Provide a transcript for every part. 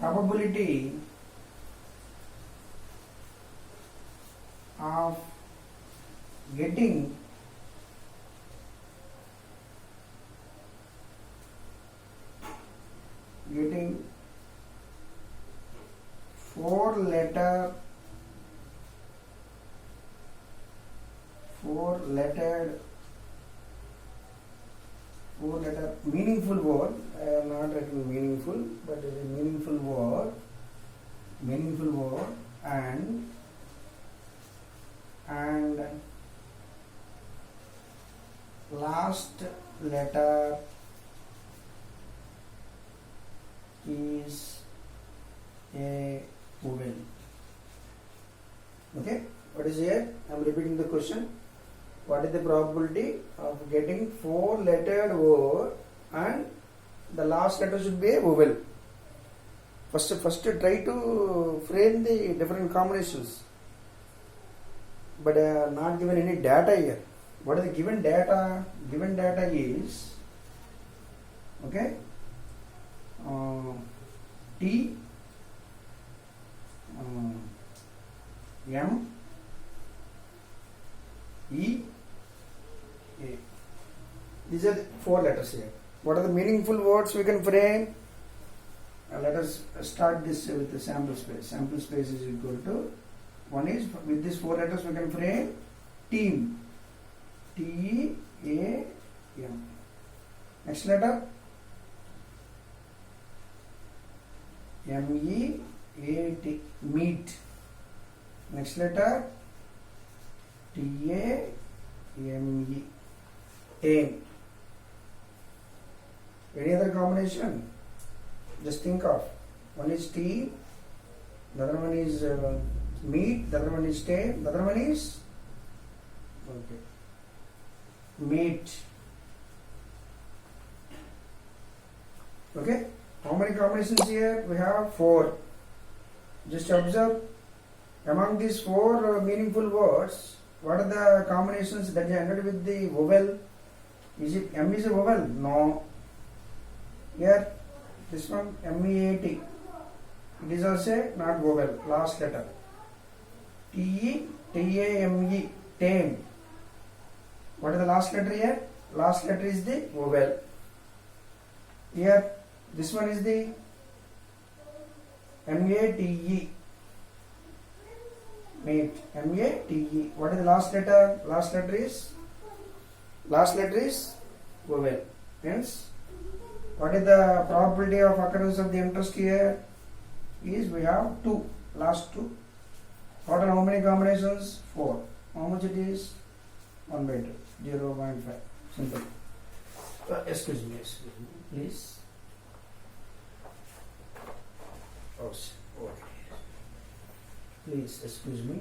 probability of getting four letter meaningful word. I am not writing meaningful, but it is a meaningful word and last letter is a vowel. Okay, what is here? I am repeating the question. What is the probability of getting four-lettered word and the last letter should be a vowel? First try to frame the different combinations, but not given any data here. What is the given data? Given data is okay. T M E A. These are the four letters here. What are the meaningful words we can frame? Let us start this with the sample space. Sample space is equal to one is with these four letters we can frame team. T-E-A-M. Next letter M-E-A-T. Meet. Next letter T-A-M-E. Tame. Any other combination? Just think of. One is T, the other one is meet, the other one is tame, the other one is okay. Meet. Okay. How many combinations here? We have four. Just observe. Among these four meaningful words, what are the combinations that ended with the vowel? Is it M is a vowel? No. Here, this one M-E-A-T. It is also not vowel. Last letter. T-E-T-A-M-E. Tame. What is the last letter here? Last letter is the vowel. Here, this one is the M-A-T-E. Mate. M-A-T-E. What is the last letter? Last letter is vowel. Hence, what is the probability of occurrence of the interest here? Is we have two. Last two. Total how many combinations? 4. How much it is? 1 by 2. 0.5. Simple. Excuse me, please. Oh, okay. Please excuse me.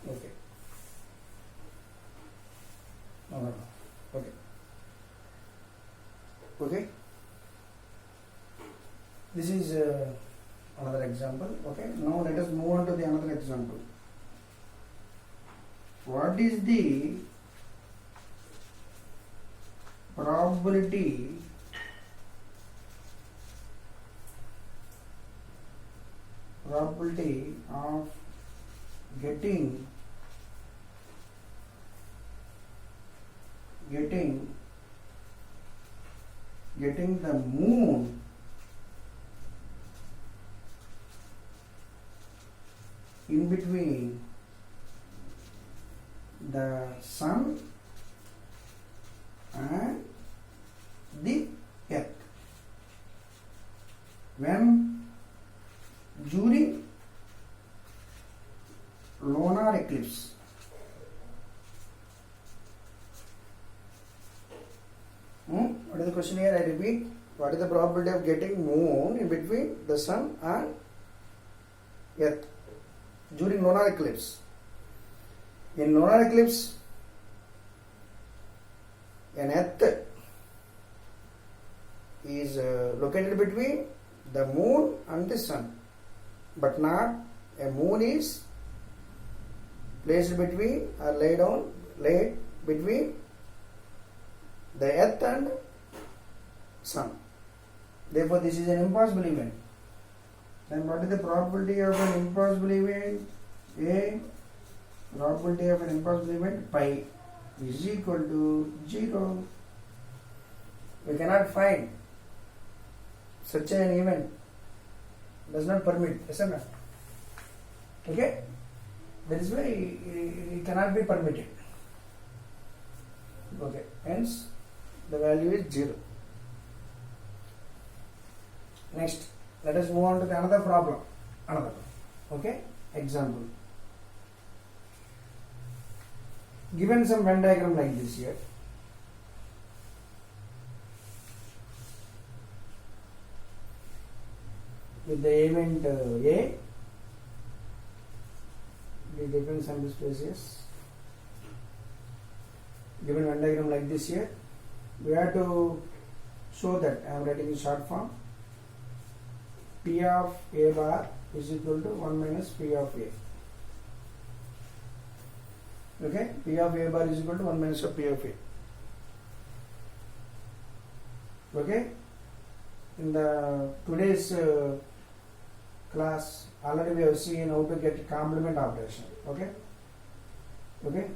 Okay. No. Okay. Okay. This is another example. Okay. Now let us move on to the another example. What is the probability of getting the moon in between the sun and the earth when during lunar eclipse. What is the question here? I repeat. What is the probability of getting moon in between the sun and earth during lunar eclipse? In lunar eclipse, an earth is located between the moon and the sun, but not a moon is placed between or laid between the earth and sun. Therefore, this is an impossible event. Then what is the probability of an impossible event? A probability of an impossible event pi is equal to 0. We cannot find such an event. Does not permit, yes or no? Okay? That is why it cannot be permitted. Okay, hence the value is 0. Next, let us move on to the another problem. Okay, example. Given some Venn diagram like this here. With the event A, the different sample spaces. Given Venn diagram like this here, we have to show that I am writing in short form. P of A bar is equal to 1 minus P of A. Okay, P of A bar is equal to 1 minus of P of A. Okay, in the today's class already we have seen how to get complement operation. Okay,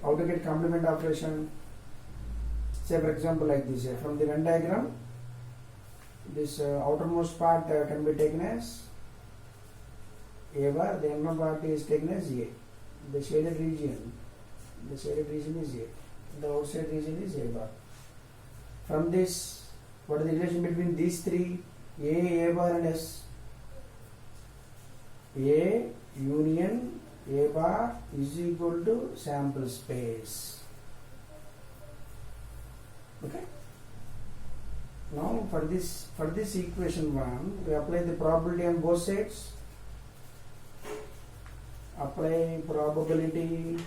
how to get complement operation. Say for example like this here, from the Venn diagram, this outermost part can be taken as A bar, the inner part is taken as A. The shaded region is A. The outside region is A bar. From this, what is the relation between these three? A bar and S. A union A bar is equal to sample space. Okay. Now for this equation 1, we apply the probability on both sides. Apply probability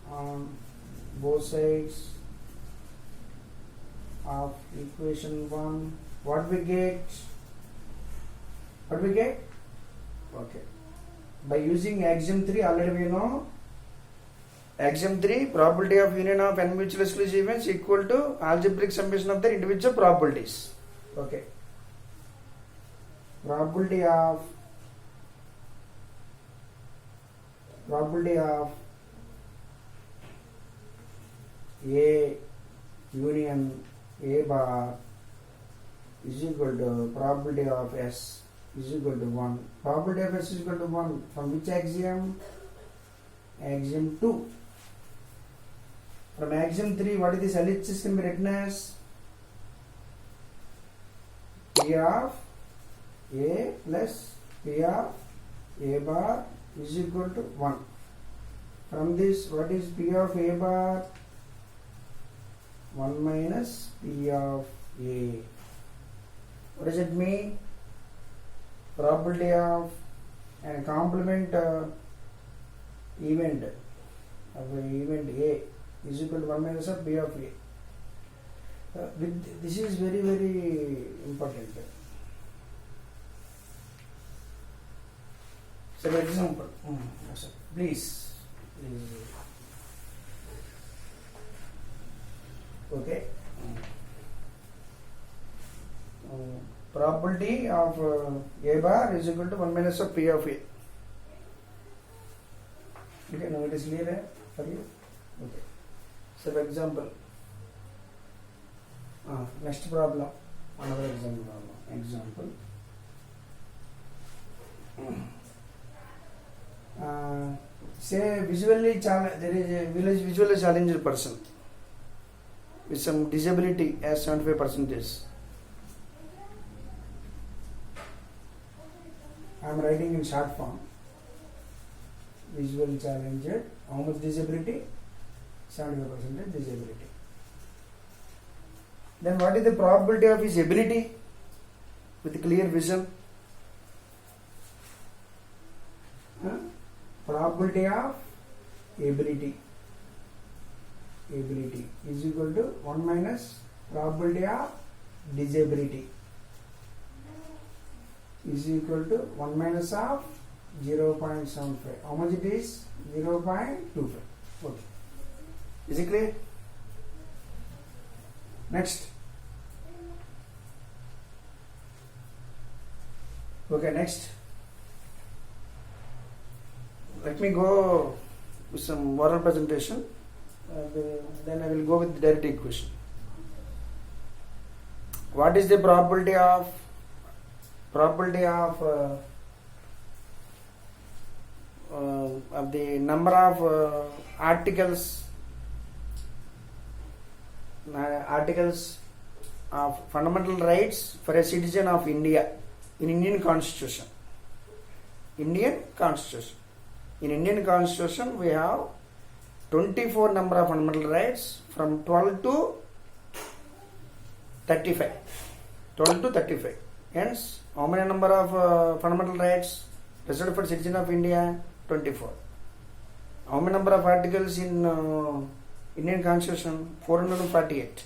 on both sides of equation 1. What we get? Okay. By using axiom 3, already we know. Axiom 3, probability of union of n mutually exclusive events equal to algebraic summation of their individual probabilities. Okay. Probability of A union A bar is equal to probability of S is equal to 1. Probability of S is equal to 1 from which axiom? Axiom 2. From axiom 3, what is this LHS can be written as? P of A plus P of A bar is equal to 1. From this, what is P of A bar? 1 minus P of A. What does it mean? Probability of a complement event A is equal to 1 minus of P of A. This is very, very important. So, for example, please. Okay. Probability of A bar is equal to 1 minus of P of A. Okay, now it is clear for you? Okay. So, for example, next problem, another example. Say visually there is a visually challenged person with some disability as 75%. I am writing in short form. Visually challenged, how much disability? 75% disability. Then what is the probability of his ability with clear vision? Probability of ability is equal to 1 minus probability of disability is equal to 1 minus of 0.75. How much it is? 0.25. Okay. Is it clear? Next. Okay, next. Let me go with some oral presentation. Then I will go with the direct equation. What is the probability of the number of articles of fundamental rights for a citizen of India in Indian Constitution? Indian Constitution. In Indian Constitution, we have 24 number of fundamental rights from 12 to 35. 12 to 35. Hence, how many number of fundamental rights reserved for citizen of India? 24. How many number of articles in Indian Constitution? 448.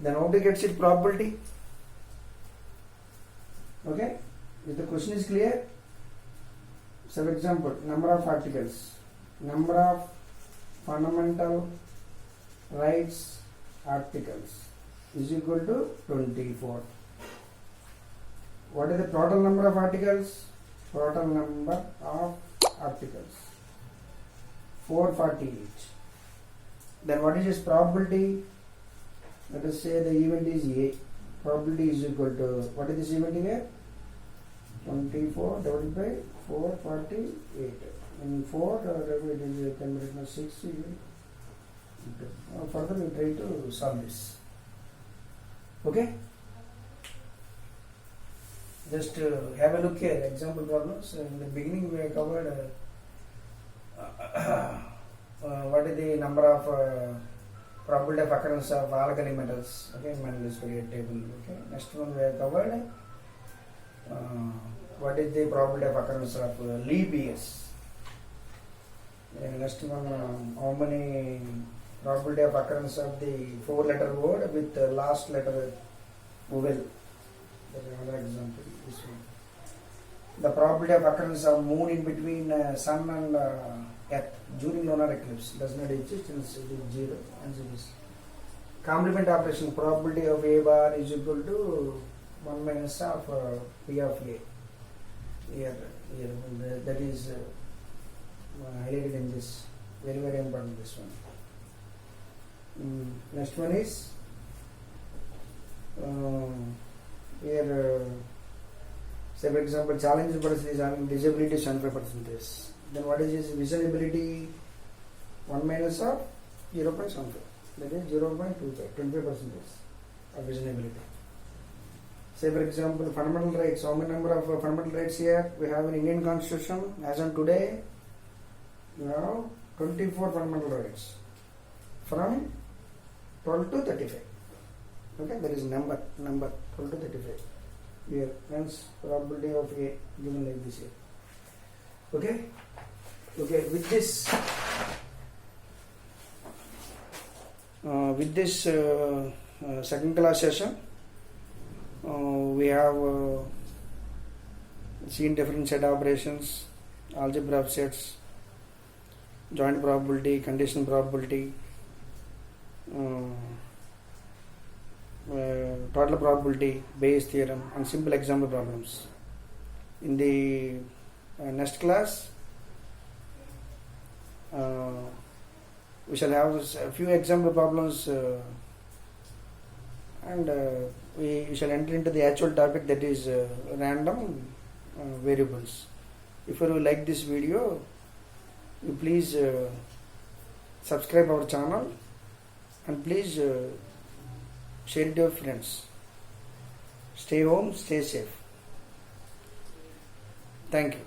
Then how to get its probability? Okay? If the question is clear, so for example, number of articles, number of fundamental rights articles is equal to 24. What is the total number of articles? Total number of articles 448. Then what is its probability? Let us say the event is A. Probability is equal to, what is this event here? 24 divided by 448. In 4 it is, can be written as 6. Further we try to solve this. Okay? Just have a look here. Example problems. In the beginning we covered what is the number of probability of occurrence of alkali metals. Okay, Mendel's period table. Okay. Next one we have covered what is the probability of occurrence of leap years. Next one, how many probability of occurrence of the 4-letter word with the last letter vowel. That is another example. This one. The probability of occurrence of moon in between sun and earth during lunar eclipse does not exist, and it is 0. Answer is complement operation. Probability of A bar is equal to 1 minus of P of A. Here that is highlighted in this. Very, very important, this one. Next one is here, say for example, challenged person is having disability 75%. Then what is his vision ability? 1 minus of 0.75. That is 0.25, 25% of vision ability. Say for example, fundamental rights. How many number of fundamental rights here we have in Indian Constitution? As on today, we have 24 fundamental rights from 12 to 35. Okay, there is number 12 to 35. Here, hence probability of A given like this here. Okay, with this second class session, we have seen different set operations, algebra of sets, joint probability, conditional probability, total probability, Bayes theorem, and simple example problems. In the next class, we shall have a few example problems and we shall enter into the actual topic, that is random variables. If you like this video, you please subscribe our channel and please share it to your friends. Stay home, stay safe. Thank you.